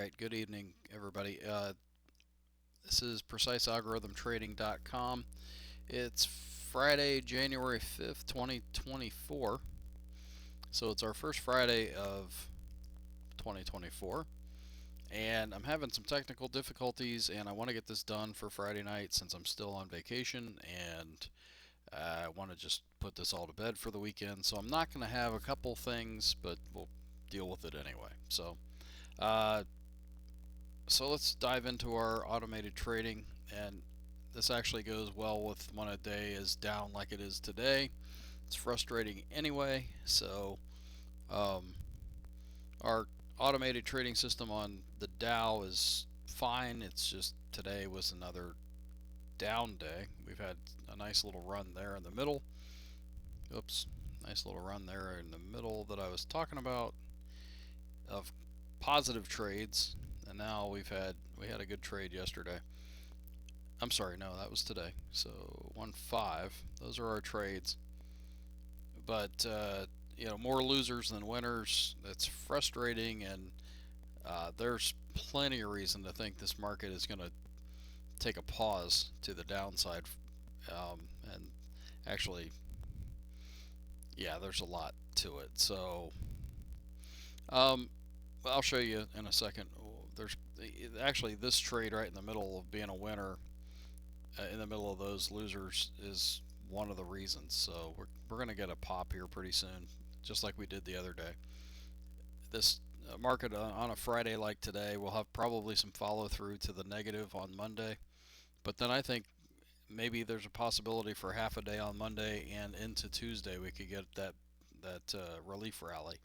right, good evening, everybody. This is precisealgorithmtrading.com. It's Friday, January 5th, 2024. So it's our first Friday of 2024. And I'm having some technical difficulties, and I want to get this done for Friday night since I'm still on vacation, and I want to just put this all to bed for the weekend. So I'm not going to have a couple things, but we'll deal with it anyway. Uh, So let's dive into our automated trading, and this actually goes well with when a day is down like it is today. It's frustrating anyway, so um, our automated trading system on the Dow is fine. It's just today was another down day. We've had a nice little run there in the middle. Oops, nice little run there in the middle that I was talking about of positive trades, and now we had a good trade yesterday. I'm sorry, no, that was today. So 1-5. Those are our trades. But more losers than winners. It's frustrating, and there's plenty of reason to think this market is going to take a pause to the downside. And actually, yeah, there's a lot to it. So um, I'll show you in a second. There's actually this trade right in the middle of being a winner in the middle of those losers is one of the reasons. So we're going to get a pop here pretty soon, just like we did the other day. This market on a Friday like today will have probably some follow through to the negative on Monday, but then I think maybe there's a possibility for half a day on Monday and into Tuesday we could get that relief rally.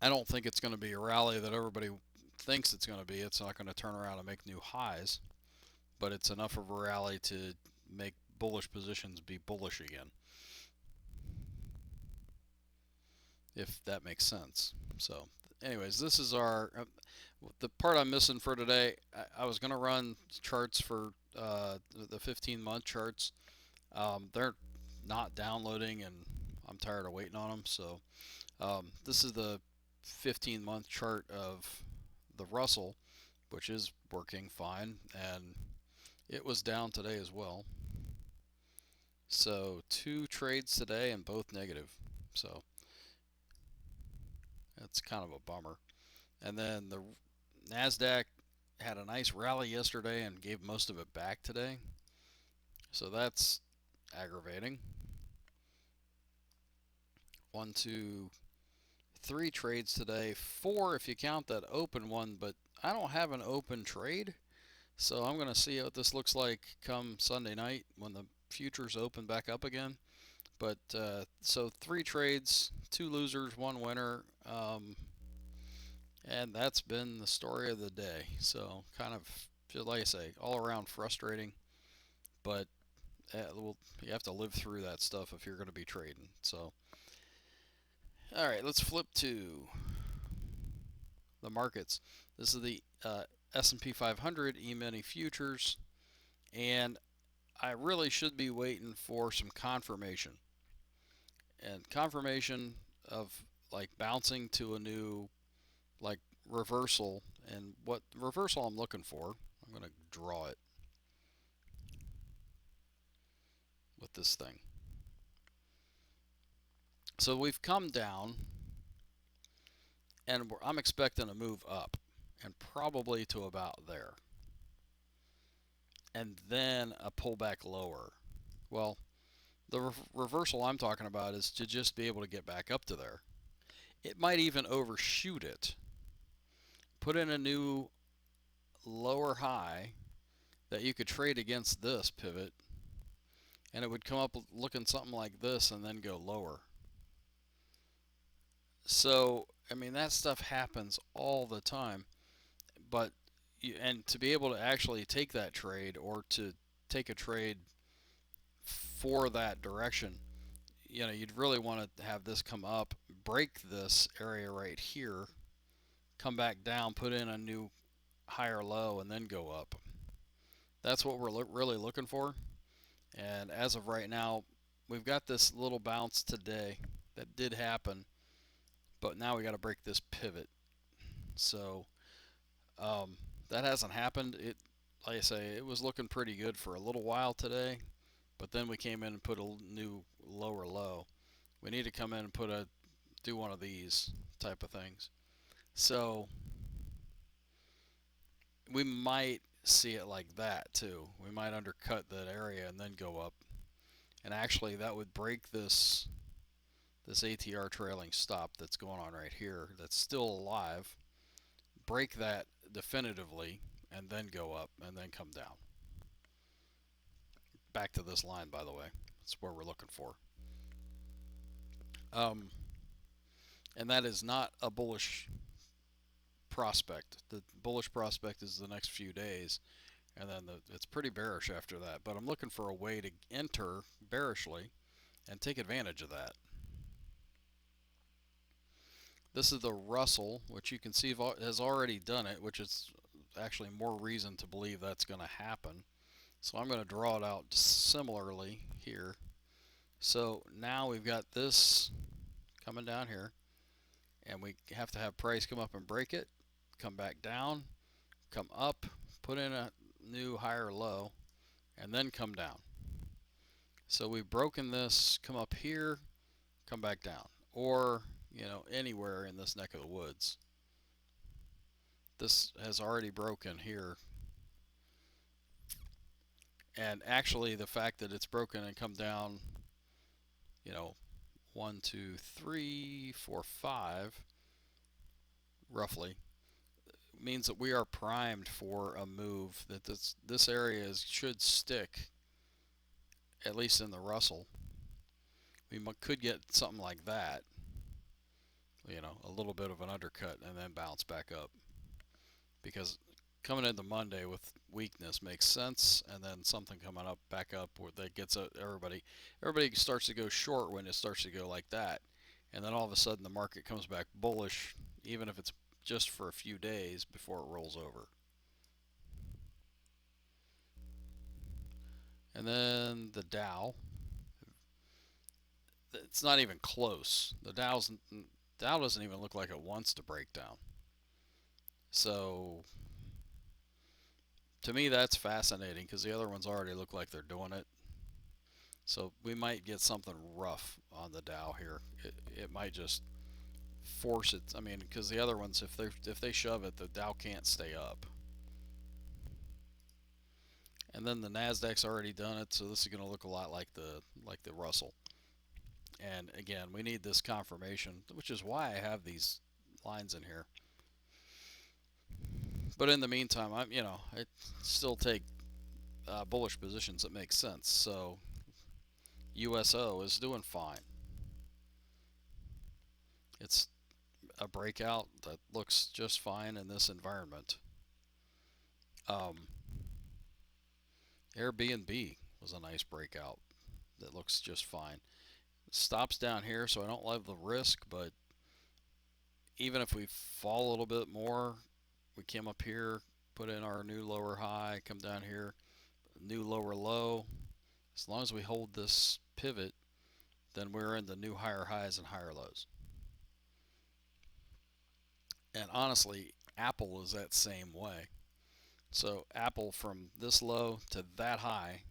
I don't think it's going to be a rally that everybody thinks it's going to be. It's not going to turn around and make new highs, but it's enough of a rally to make bullish positions be bullish again, if that makes sense. So, anyways, this is the part I'm missing for today. I was going to run charts for the 15-month charts. They're not downloading, and I'm tired of waiting on them. So, this is the 15-month chart of the Russell, which is working fine, and it was down today as well. So 2 trades today and both negative. So that's kind of a bummer. And then the NASDAQ had a nice rally yesterday and gave most of it back today. So that's aggravating. 1, 2, 3 trades today. 4 if you count that open one, but I don't have an open trade. So I'm going to see what this looks like come Sunday night when the futures open back up again. But so 3 trades, 2 losers, 1 winner, and that's been the story of the day. So kind of, just like I say, all around frustrating, but well, you have to live through that stuff if you're going to be trading. So, all right, let's flip to the markets. This is the S&P 500 E-mini futures, and I really should be waiting for some confirmation. And confirmation of like bouncing to a new like reversal. And what reversal I'm looking for, I'm going to draw it with this thing. So we've come down, and I'm expecting a move up, and probably to about there, and then a pullback lower. Well, the reversal I'm talking about is to just be able to get back up to there. It might even overshoot it, put in a new lower high that you could trade against this pivot, and it would come up looking something like this and then go lower. So, I mean, that stuff happens all the time. But, and to be able to actually take that trade or to take a trade for that direction, you'd really want to have this come up, break this area right here, come back down, put in a new higher low, and then go up. That's what we're really looking for. And as of right now, we've got this little bounce today that did happen, but now we got to break this pivot. So Um, that hasn't happened. Like I say, it was looking pretty good for a little while today, but then we came in and put a new lower low. We need to come in and do one of these type of things. So we might see it like that too. We might undercut that area and then go up. And actually, that would break this ATR trailing stop that's going on right here. That's still alive. Break that definitively, and then go up, and then come down. Back to this line, by the way. That's where we're looking for. Um, and that is not a bullish prospect. The bullish prospect is the next few days, and then it's pretty bearish after that. But I'm looking for a way to enter bearishly and take advantage of that. This is the Russell, which you can see has already done it, which is actually more reason to believe that's going to happen. So I'm going to draw it out similarly here. So now we've got this coming down here, and we have to have price come up and break it, come back down, come up, put in a new higher low, and then come down. So we've broken this, come up here, come back down, or anywhere in this neck of the woods. This has already broken here, and actually the fact that it's broken and come down, 1, 2, 3, 4, 5, roughly, means that we are primed for a move. That this area should stick, at least in the Russell. We could get something like that, a little bit of an undercut and then bounce back up, because coming into Monday with weakness makes sense, and then something coming up back up where that gets everybody starts to go short when it starts to go like that, and then all of a sudden the market comes back bullish, even if it's just for a few days before it rolls over. And then the Dow, it's not even close. The Dow doesn't even look like it wants to break down. So to me, that's fascinating because the other ones already look like they're doing it. So we might get something rough on the Dow here. It might just force it. I mean, because the other ones, if they shove it, the Dow can't stay up. And then the Nasdaq's already done it, so this is going to look a lot like the Russell. And again, we need this confirmation, which is why I have these lines in here. But in the meantime, I still take bullish positions that make sense. So USO is doing fine. It's a breakout that looks just fine in this environment. Um, Airbnb was a nice breakout that looks just fine. It stops down here, so I don't love the risk, but even if we fall a little bit more, we came up here, put in our new lower high, come down here, new lower low. As long as we hold this pivot, then we're in the new higher highs and higher lows. And honestly, Apple is that same way. So Apple from this low to that high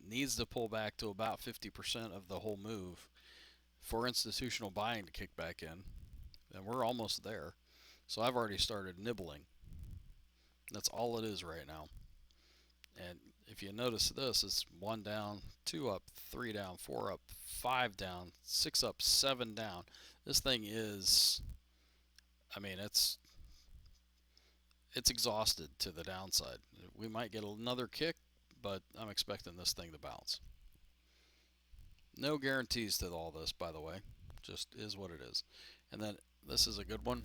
needs to pull back to about 50% of the whole move for institutional buying to kick back in. And we're almost there. So I've already started nibbling. That's all it is right now. And if you notice this, it's 1 down, 2 up, 3 down, 4 up, 5 down, 6 up, 7 down. This thing is, I mean, it's exhausted to the downside. We might get another kick, but I'm expecting this thing to bounce. No guarantees to all this, by the way. Just is what it is. And then this is a good one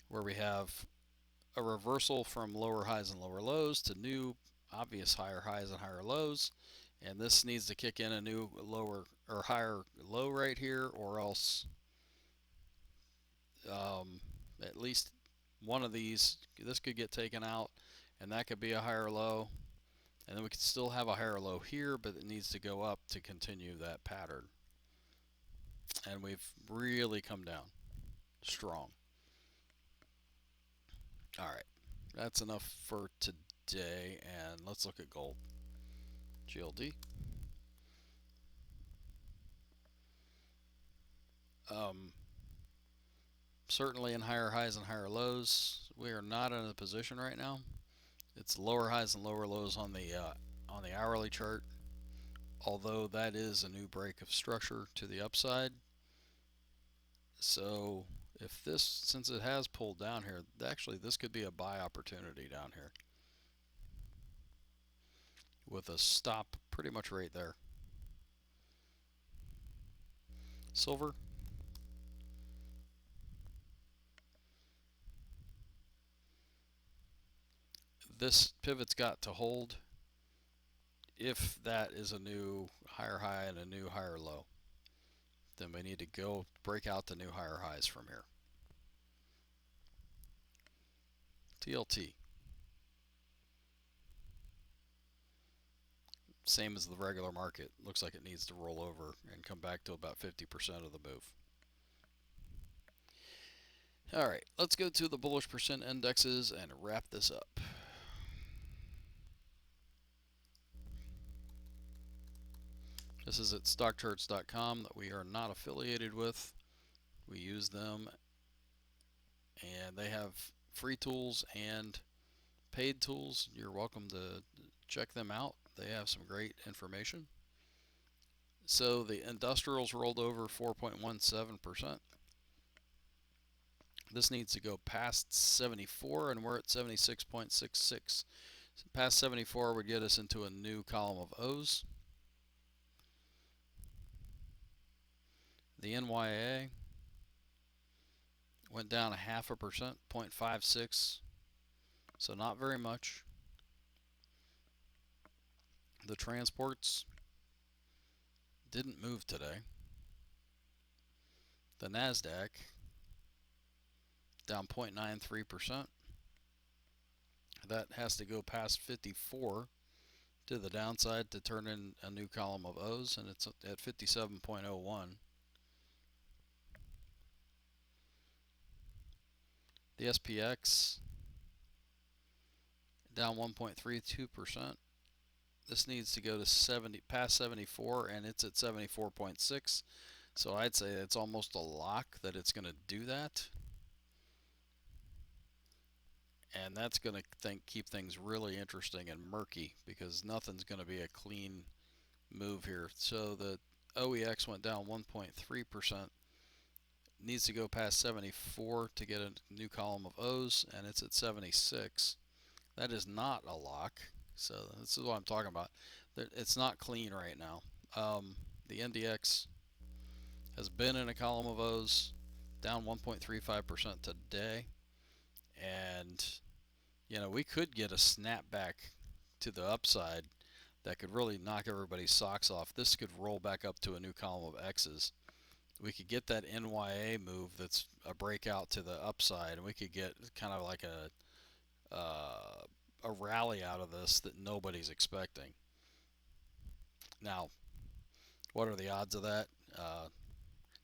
where we have a reversal from lower highs and lower lows to new obvious higher highs and higher lows. And this needs to kick in a new lower or higher low right here, or else at least one of these, this could get taken out, and that could be a higher low. And then we could still have a higher low here, but it needs to go up to continue that pattern. And we've really come down strong. All right, that's enough for today, and let's look at gold. GLD. Um, Certainly in higher highs and higher lows. We are not in a position right now. It's lower highs and lower lows on the hourly chart. Although that is a new break of structure to the upside. So if this, since it has pulled down here, actually this could be a buy opportunity down here with a stop pretty much right there. Silver. This pivot's got to hold if that is a new higher high and a new higher low. Then we need to go break out the new higher highs from here. TLT. Same as the regular market. Looks like it needs to roll over and come back to about 50% of the move. All right, let's go to the bullish percent indexes and wrap this up. This is at stockcharts.com that we are not affiliated with. We use them, and they have free tools and paid tools. You're welcome to check them out. They have some great information. So the industrials rolled over 4.17%. This needs to go past 74, and we're at 76.66. Past 74 would get us into a new column of O's. The NYA went down a 0.5%, 0.56, so not very much. The transports didn't move today. The NASDAQ down 0.93%. That has to go past 54 to the downside to turn in a new column of O's, and it's at 57.01. The SPX down 1.32%. This needs to go to past 74, and it's at 74.6. So I'd say it's almost a lock that it's going to do that. And that's going to keep things really interesting and murky because nothing's going to be a clean move here. So the OEX went down 1.3%. Needs to go past 74 to get a new column of O's, and it's at 76. That is not a lock. So this is what I'm talking about. It's not clean right now. The NDX has been in a column of O's, down 1.35% today, and we could get a snapback to the upside that could really knock everybody's socks off. This could roll back up to a new column of X's. We could get that NYA move that's a breakout to the upside, and we could get kind of like a rally out of this that nobody's expecting. Now, what are the odds of that?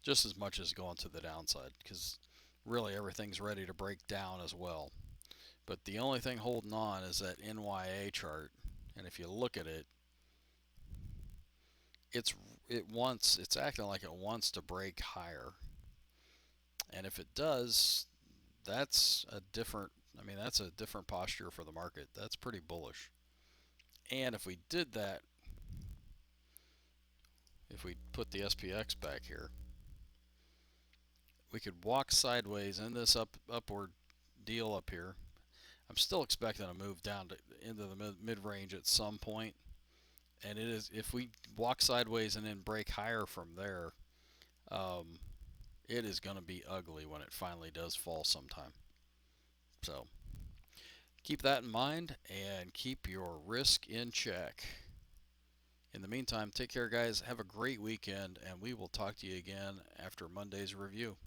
Just as much as going to the downside, because really everything's ready to break down as well. But the only thing holding on is that NYA chart, and if you look at it, it's acting like it wants to break higher, and if it does, that's a different posture for the market. That's pretty bullish. And if we did that, if we put the SPX back here, we could walk sideways in this upward deal up here. I'm still expecting a move down into the mid-range at some point, and it is, if we walk sideways and then break higher from there, it is going to be ugly when it finally does fall sometime. So keep that in mind and keep your risk in check. In the meantime, take care, guys. Have a great weekend, and we will talk to you again after Monday's review.